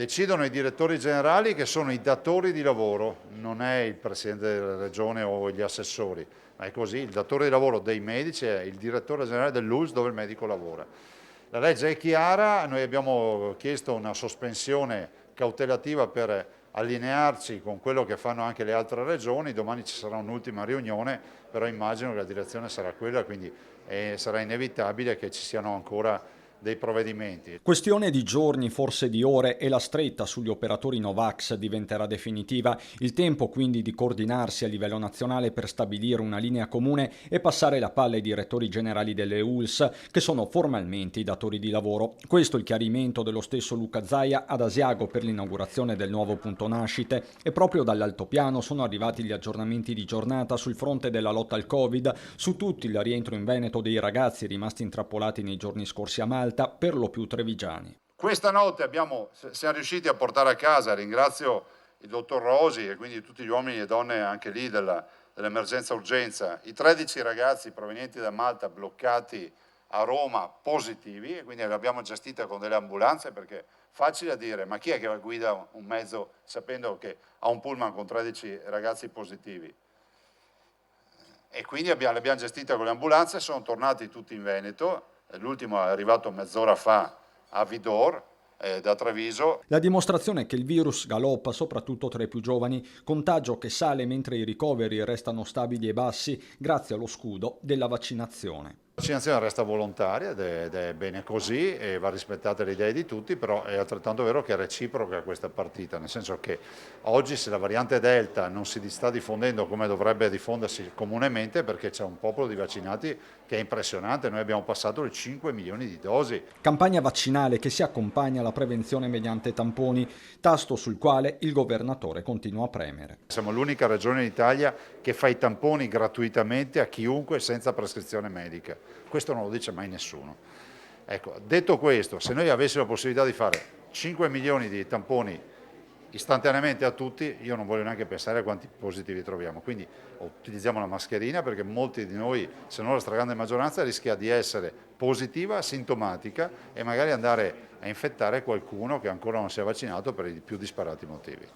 Decidono i direttori generali, che sono i datori di lavoro, non è il presidente della regione o gli assessori, ma è così: il datore di lavoro dei medici è il direttore generale dell'ULSS dove il medico lavora. La legge è chiara, noi abbiamo chiesto una sospensione cautelativa per allinearci con quello che fanno anche le altre regioni. Domani ci sarà un'ultima riunione, però immagino che la direzione sarà quella, quindi sarà inevitabile che ci siano ancora dei provvedimenti. Questione di giorni, forse di ore, e la stretta sugli operatori Novax diventerà definitiva. Il tempo quindi di coordinarsi a livello nazionale per stabilire una linea comune e passare la palla ai direttori generali delle ULSS, che sono formalmente i datori di lavoro. Questo il chiarimento dello stesso Luca Zaia ad Asiago per l'inaugurazione del nuovo punto nascite, e proprio dall'altopiano sono arrivati gli aggiornamenti di giornata sul fronte della lotta al Covid, su tutti il rientro in Veneto dei ragazzi rimasti intrappolati nei giorni scorsi a Malta, per lo più trevigiani. Questa notte siamo riusciti a portare a casa, ringrazio il dottor Rosi e quindi tutti gli uomini e donne anche lì dell'emergenza urgenza, i 13 ragazzi provenienti da Malta bloccati a Roma positivi, e quindi l'abbiamo gestita con delle ambulanze, perché facile a dire, ma chi è che guida un mezzo sapendo che ha un pullman con 13 ragazzi positivi? E quindi l'abbiamo gestita con le ambulanze, sono tornati tutti in Veneto, l'ultimo è arrivato mezz'ora fa a Vidor, da Treviso. La dimostrazione è che il virus galoppa soprattutto tra i più giovani, contagio che sale mentre i ricoveri restano stabili e bassi grazie allo scudo della vaccinazione. La vaccinazione resta volontaria ed è bene così e va rispettata le idee di tutti, però è altrettanto vero che è reciproca questa partita, nel senso che oggi, se la variante Delta non si sta diffondendo come dovrebbe diffondersi comunemente, perché c'è un popolo di vaccinati che è impressionante, noi abbiamo passato le 5 milioni di dosi. Campagna vaccinale che si accompagna alla prevenzione mediante tamponi, tasto sul quale il governatore continua a premere. Siamo l'unica regione d'Italia che fa i tamponi gratuitamente a chiunque senza prescrizione medica. Questo non lo dice mai nessuno. Ecco, detto questo, se noi avessimo la possibilità di fare 5 milioni di tamponi istantaneamente a tutti, io non voglio neanche pensare a quanti positivi troviamo. Quindi utilizziamo la mascherina, perché molti di noi, se non la stragrande maggioranza, rischia di essere positiva, sintomatica e magari andare a infettare qualcuno che ancora non si è vaccinato per i più disparati motivi.